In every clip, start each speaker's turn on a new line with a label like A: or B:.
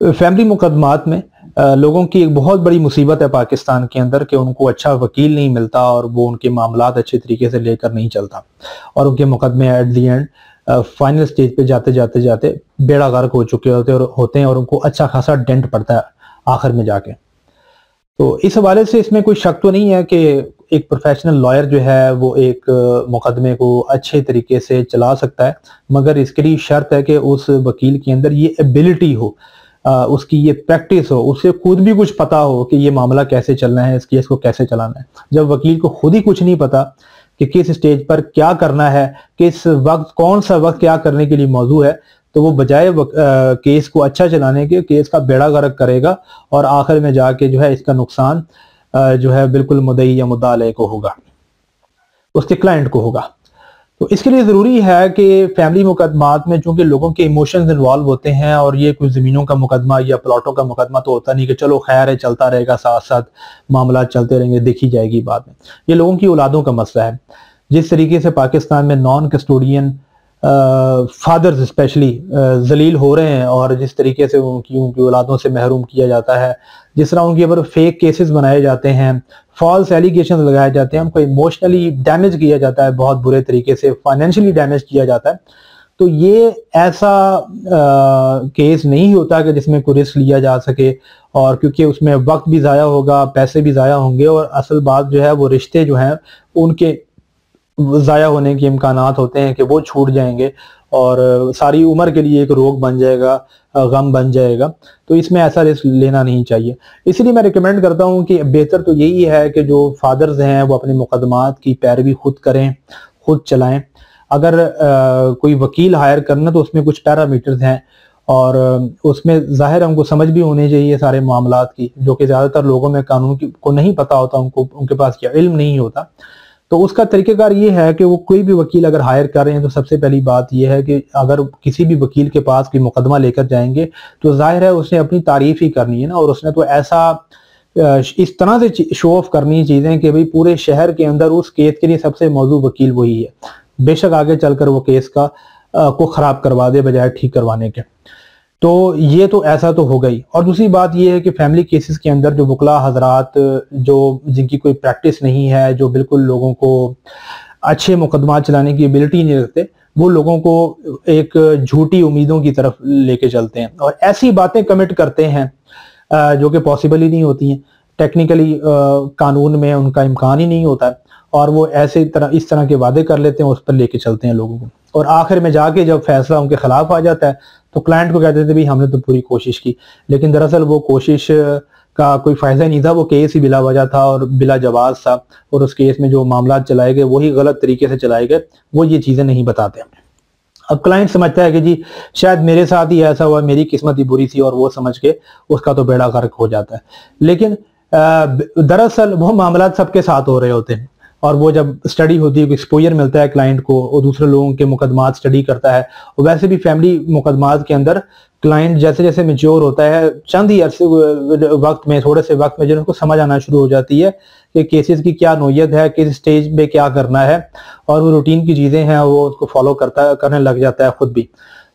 A: Family मुकदमात में लोगों की एक बहुत बड़ी मुसीबत है पाकिस्तान के अंदर कि उनको अच्छा वकील नहीं मिलता और वो उनके मामलात अच्छे तरीके से लेकर नहीं चलता और उनके मुकदमे at the and final stage पे जाते जाते जाते बेड़ा गर्क हो चुके होते हैं और उनको अच्छा खासा डेंट पड़ता है आखिर में जाके। तो इस हवाले से इसमें कोई शक तो नहीं है कि एक प्रोफेशनल लॉयर जो है वो एक मुकदमे को अच्छे तरीके से चला सकता है, मगर इसके लिए शर्त है कि उस वकील के अंदर ये एबिलिटी हो, उसकी ये प्रैक्टिस हो, उसे खुद भी कुछ पता हो कि ये मामला कैसे चलना है, इस केस को कैसे चलाना है। जब वकील को खुद ही कुछ नहीं पता कि किस स्टेज पर क्या करना है, किस वक्त कौन सा वक्त क्या करने के लिए मौजू है, तो वो बजाय केस को अच्छा चलाने के केस का बेड़ा गर्क करेगा और आखिर में जाके जो है इसका नुकसान जो है बिल्कुल मुद्दई या मुद्दा अलैह को होगा, उसके क्लाइंट को होगा। तो इसके लिए जरूरी है कि फैमिली मुकदमात में चूंकि लोगों के इमोशंस इन्वॉल्व होते हैं और ये कोई जमीनों का मुकदमा या प्लॉटों का मुकदमा तो होता नहीं कि चलो खैर है चलता रहेगा, साथ साथ मामला चलते रहेंगे, देखी जाएगी बाद में। ये लोगों की औलादों का मसला है। जिस तरीके से पाकिस्तान में नॉन कस्टोडियन फादर्स स्पेशली जलील हो रहे हैं और जिस तरीके से उनकी औलादों से महरूम किया जाता है, जिस तरह उनके ऊपर फेक केसेस बनाए जाते हैं, फॉल्स एलिगेशन लगाए जाते हैं, उनको इमोशनली डैमेज किया जाता है, बहुत बुरे तरीके से फाइनेंशियली डैमेज किया जाता है। तो ये ऐसा केस नहीं होता कि जिसमें कोई रिस्क लिया जा सके, और क्योंकि उसमें वक्त भी ज़ाया होगा, पैसे भी ज़ाया होंगे और असल बात जो है वो रिश्ते जो हैं उनके ज़ाया होने के इम्कानात होते हैं कि वो छूट जाएंगे और सारी उम्र के लिए एक रोग बन जाएगा, गम बन जाएगा। तो इसमें ऐसा रिस्क लेना नहीं चाहिए। इसलिए मैं रिकमेंड करता हूं कि बेहतर तो यही है कि जो फादर्स हैं वो अपने मुकदमात की पैरवी खुद करें, खुद चलाएं। अगर कोई वकील हायर करना तो उसमें कुछ पैरामीटर्स हैं और उसमें जाहिर हमको समझ भी होनी चाहिए सारे मामलात की, जो कि ज़्यादातर लोगों में कानून को नहीं पता होता, उनके पास यह इल्म नहीं होता। तो उसका तरीकेकार ये है कि वो कोई भी वकील अगर हायर कर रहे हैं तो सबसे पहली बात ये है कि अगर किसी भी वकील के पास कोई मुकदमा लेकर जाएंगे तो जाहिर है उसने अपनी तारीफ ही करनी है ना, और उसने तो ऐसा इस तरह से शो ऑफ करनी चीजें कि भाई पूरे शहर के अंदर उस केस के लिए सबसे मौजूद वकील वही है, बेशक आगे चलकर वो केस का को खराब करवा दे बजाय ठीक करवाने के। तो ये तो ऐसा तो हो गई। और दूसरी बात ये है कि फैमिली केसेस के अंदर जो वकला हजरात जो जिनकी कोई प्रैक्टिस नहीं है, जो बिल्कुल लोगों को अच्छे मुकदमा चलाने की एबिलिटी नहीं रखते, वो लोगों को एक झूठी उम्मीदों की तरफ लेके चलते हैं और ऐसी बातें कमिट करते हैं जो कि पॉसिबल ही नहीं होती हैं। टेक्निकली कानून में उनका इम्कान ही नहीं होता है और वो ऐसे इस तरह के वादे कर लेते हैं, उस पर लेके चलते हैं लोगों को, और आखिर में जाके जब फैसला उनके खिलाफ आ जाता है तो क्लाइंट को कहते थे भाई हमने तो पूरी कोशिश की, लेकिन दरअसल वो कोशिश का कोई फायदा नहीं था, वो केस ही बिला वजह था और बिला जवाब था, और उस केस में जो मामला चलाए गए वही गलत तरीके से चलाए गए, वो ये चीजें नहीं बताते। अब क्लाइंट समझता है कि जी शायद मेरे साथ ही ऐसा हुआ, मेरी किस्मत ही बुरी थी, और वो समझ के उसका तो बेड़ा गर्क हो जाता है। लेकिन दरअसल वो मामला सबके साथ हो रहे होते हैं, और वो जब स्टडी होती है, एक्सपोजर मिलता है क्लाइंट को और दूसरे लोगों के मुकदमात स्टडी करता है। और वैसे भी फैमिली मुकदमात के अंदर क्लाइंट जैसे जैसे मेच्योर होता है, चंद ही अरसे वक्त में, थोड़े से वक्त में जो उनको समझ आना शुरू हो जाती है कि केसेस की क्या नोयत है, किस स्टेज पे क्या करना है, और वो रूटीन की चीजें हैं वो उसको फॉलो करने लग जाता है खुद भी।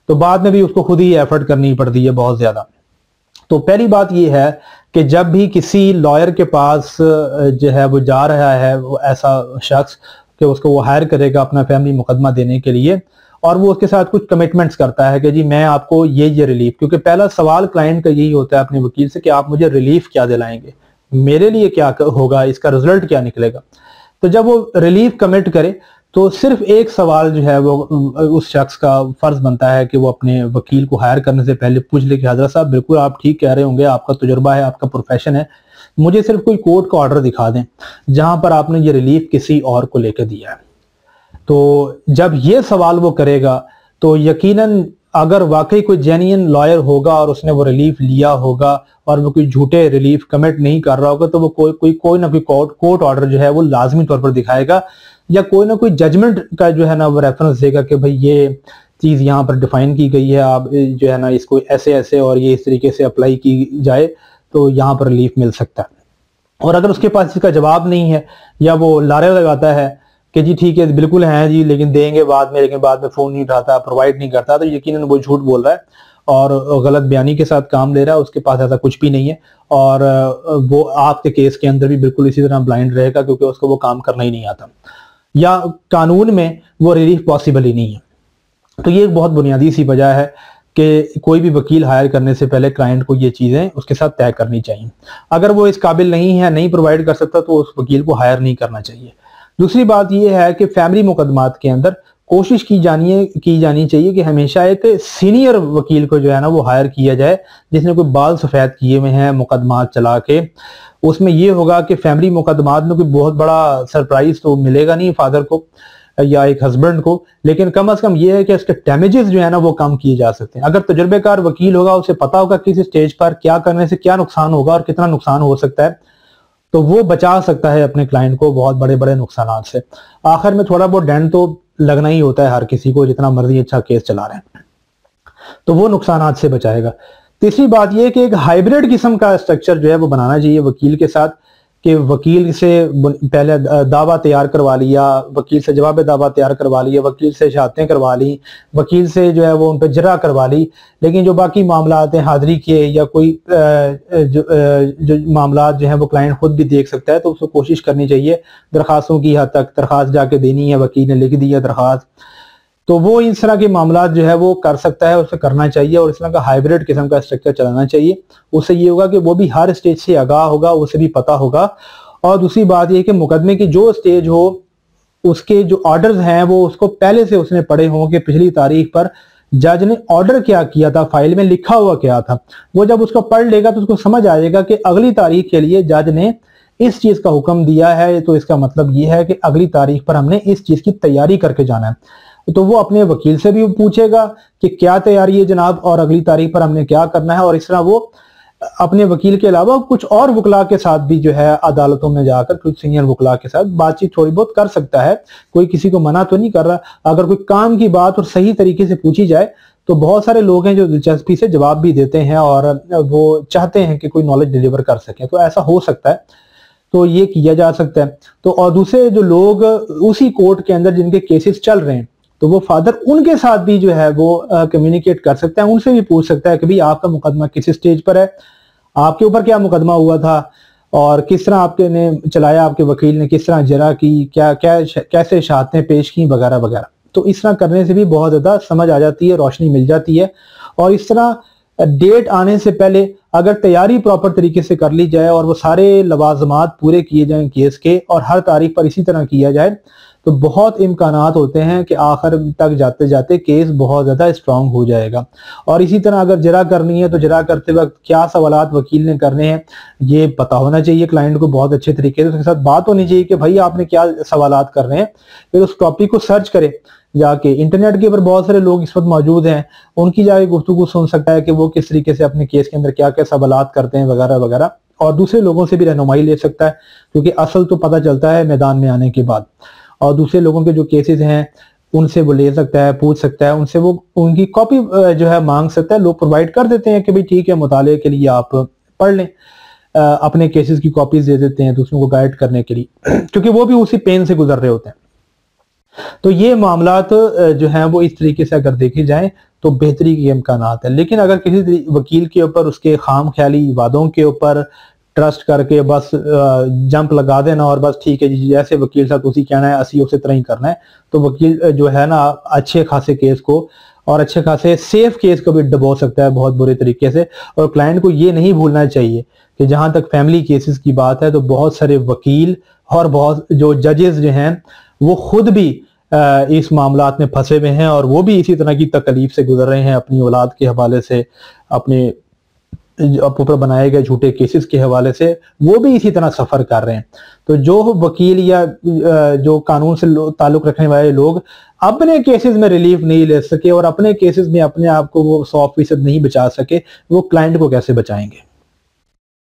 A: तो बाद में भी उसको खुद ही एफर्ट करनी पड़ती है बहुत ज्यादा। तो पहली बात ये है कि जब भी किसी लॉयर के पास जो है वो जा रहा है, वो ऐसा शख्स कि उसको वो हायर करेगा अपना फैमिली मुकदमा देने के लिए, और वो उसके साथ कुछ कमिटमेंट्स करता है कि जी मैं आपको ये रिलीफ, क्योंकि पहला सवाल क्लाइंट का यही होता है अपने वकील से कि आप मुझे रिलीफ क्या दिलाएंगे, मेरे लिए क्या होगा, इसका रिजल्ट क्या निकलेगा। तो जब वो रिलीफ कमिट करे तो सिर्फ एक सवाल जो है वो उस शख्स का फर्ज बनता है कि वो अपने वकील को हायर करने से पहले पूछ ले कि हजरत साहब बिल्कुल आप ठीक कह रहे होंगे, आपका तजुर्बा है, आपका प्रोफेशन है, मुझे सिर्फ कोई कोर्ट का ऑर्डर दिखा दें जहां पर आपने ये रिलीफ किसी और को लेकर दिया है। तो जब ये सवाल वो करेगा तो यकीनन अगर वाकई कोई जेन्युइन लॉयर होगा और उसने वो रिलीफ लिया होगा और वो कोई झूठे रिलीफ कमिट नहीं कर रहा होगा, तो वो कोई ना कोई कोर्ट ऑर्डर जो है वो लाजमी तौर पर दिखाएगा, या कोई ना कोई जजमेंट का जो है ना वो रेफरेंस देगा कि भाई ये चीज यहाँ पर डिफाइन की गई है, आप जो है ना इसको ऐसे ऐसे और ये इस तरीके से अप्लाई की जाए तो यहाँ पर रिलीफ मिल सकता है। और अगर उसके पास इसका जवाब नहीं है या वो लारे लगाता है कि जी ठीक है बिल्कुल है जी लेकिन देंगे बाद में, लेकिन बाद में फोन नहीं उठाता, प्रोवाइड नहीं करता, तो यकीनन वो झूठ बोल रहा है और गलत बयानी के साथ काम ले रहा है, उसके पास ऐसा कुछ भी नहीं है और वो आपके केस के अंदर भी बिल्कुल इसी तरह ब्लाइंड रहेगा क्योंकि उसको वो काम करना ही नहीं आता या कानून में वो रिलीफ पॉसिबल ही नहीं है। तो ये एक बहुत बुनियादी सी वजह है कि कोई भी वकील हायर करने से पहले क्लाइंट को ये चीजें उसके साथ तय करनी चाहिए। अगर वो इस काबिल नहीं है, नहीं प्रोवाइड कर सकता, तो उस वकील को हायर नहीं करना चाहिए। दूसरी बात यह है कि फैमिली मुकदमात के अंदर कोशिश की जानी चाहिए कि हमेशा एक सीनियर वकील को जो है ना वो हायर किया जाए, जिसने कोई बाल सफेद किए हुए हैं मुकदमात चला के। उसमें यह होगा कि फैमिली मुकदमात में कोई बहुत बड़ा सरप्राइज तो मिलेगा नहीं फादर को या एक हस्बैंड को, लेकिन कम से कम यह है कि उसके डैमेजेस जो है ना वो कम किए जा सकते हैं। अगर तजुर्बेकार वकील होगा, उसे पता होगा किस स्टेज पर क्या करने से क्या नुकसान होगा और कितना नुकसान हो सकता है, तो वो बचा सकता है अपने क्लाइंट को बहुत बड़े बड़े नुकसान से। आखिर में थोड़ा बहुत डेंट तो लगना ही होता है हर किसी को, जितना मर्जी अच्छा केस चला रहे हैं, तो वो नुकसान से बचाएगा। तीसरी बात यह कि एक हाइब्रिड किस्म का स्ट्रक्चर जो है वो बनाना चाहिए वकील के साथ, कि वकील से पहले दावा तैयार करवा लिया, वकील से जवाब दावा तैयार करवा लिया, वकील से शहादतें करवा ली, वकील से जो है वो उन पर जरा करवा ली, लेकिन जो बाकी मामला हैं हाजिरी के या कोई जो मामला जो है वो क्लाइंट खुद भी देख सकता है, तो उसको कोशिश करनी चाहिए दरखास्तों की हद तक दरखास्त जाके देनी है, वकील ने लिख दी है दरखास्त, तो वो इस तरह के मामला जो है वो कर सकता है, उसे करना चाहिए और इस तरह का हाइब्रिड किस्म का स्ट्रक्चर चलाना चाहिए। उससे ये होगा कि वो भी हर स्टेज से आगाह होगा, उसे भी पता होगा। और दूसरी बात यह कि मुकदमे की जो स्टेज हो उसके जो ऑर्डर्स हैं वो उसको पहले से उसने पढ़े हों कि पिछली तारीख पर जज ने ऑर्डर क्या किया था, फाइल में लिखा हुआ क्या था। वो जब उसको पढ़ लेगा तो उसको समझ आएगा कि अगली तारीख के लिए जज ने इस चीज का हुक्म दिया है, तो इसका मतलब ये है कि अगली तारीख पर हमने इस चीज की तैयारी करके जाना है। तो वो अपने वकील से भी पूछेगा कि क्या तैयारी है जनाब और अगली तारीख पर हमने क्या करना है, और इस तरह वो अपने वकील के अलावा कुछ और वकला के साथ भी जो है अदालतों में जाकर कुछ सीनियर वकला के साथ बातचीत थोड़ी बहुत कर सकता है। कोई किसी को मना तो नहीं कर रहा। अगर कोई काम की बात और सही तरीके से पूछी जाए तो बहुत सारे लोग हैं जो दिलचस्पी से जवाब भी देते हैं और वो चाहते हैं कि कोई नॉलेज डिलीवर कर सके, तो ऐसा हो सकता है, तो ये किया जा सकता है। तो और दूसरे जो लोग उसी कोर्ट के अंदर जिनके केसेस चल रहे हैं, तो वो फादर उनके साथ भी जो है वो कम्युनिकेट कर सकता है, उनसे भी पूछ सकता है कि भाई आपका मुकदमा किस स्टेज पर है, आपके ऊपर क्या मुकदमा हुआ था और किस तरह आपके ने चलाया, आपके वकील ने किस तरह जरा की, क्या क्या कैसे शहादतें पेश की वगैरह वगैरह। तो इस तरह करने से भी बहुत ज्यादा समझ आ जाती है, रोशनी मिल जाती है। और इस तरह डेट आने से पहले अगर तैयारी प्रॉपर तरीके से कर ली जाए और वो सारे लवाजमात पूरे किए जाएं केस के और हर तारीख पर इसी तरह किया जाए, तो बहुत इम्कानात होते हैं कि आखिर तक जाते जाते केस बहुत ज्यादा स्ट्रांग हो जाएगा। और इसी तरह अगर जरा करनी है तो जरा करते वक्त क्या सवालात वकील ने करने हैं ये पता होना चाहिए क्लाइंट को बहुत अच्छे तरीके से। उसके साथ बात होनी चाहिए कि भाई आपने क्या सवालात कर रहे हैं, फिर उस टॉपिक को सर्च करे जाके। इंटरनेट के ऊपर बहुत सारे लोग इस वक्त मौजूद हैं, उनकी जाके गुफ्तगू सुन सकता है कि वो किस तरीके से अपने केस के अंदर क्या क्या सवालात करते हैं वगैरह वगैरह, और दूसरे लोगों से भी रहनुमाई ले सकता है, क्योंकि असल तो पता चलता है मैदान में आने के बाद। और दूसरे लोगों के जो केसेस हैं उनसे वो ले सकता है, पूछ सकता है, उनसे वो उनकी कॉपी जो है मांग सकता है। लोग प्रोवाइड कर देते हैं कि भाई ठीक है मुताले के लिए आप पढ़ लें, अपने केसेस की कॉपीज दे देते हैं दूसरों को गाइड करने के लिए, क्योंकि वो भी उसी पेन से गुजर रहे होते हैं। तो ये मामलात जो हैं वो इस तरीके से अगर देखे जाएं तो बेहतरी के इम्कानात है। लेकिन अगर किसी वकील के ऊपर उसके खाम ख्याली वादों के ऊपर ट्रस्ट करके बस जंप लगा देना और बस ठीक है जी जैसे वकील साहब उसी कहना है असी उसे तरह ही करना है, तो वकील जो है ना अच्छे खासे केस को और अच्छे खासे सेफ केस को भी डबो सकता है बहुत बुरे तरीके से। और क्लाइंट को ये नहीं भूलना चाहिए कि जहां तक फैमिली केसेस की बात है तो बहुत सारे वकील और बहुत जो जजेस जो हैं वो खुद भी इस मामलात में फंसे हुए हैं और वो भी इसी तरह की तकलीफ से गुजर रहे हैं अपनी औलाद के हवाले से, अपने ऊपर बनाए गए झूठे केसेस के हवाले से वो भी इसी तरह सफर कर रहे हैं। तो जो वकील या जो कानून से ताल्लुक रखने वाले लोग अपने केसेस में रिलीफ नहीं ले सके और अपने केसेस में अपने आप को वो 100% नहीं बचा सके, वो क्लाइंट को कैसे बचाएंगे।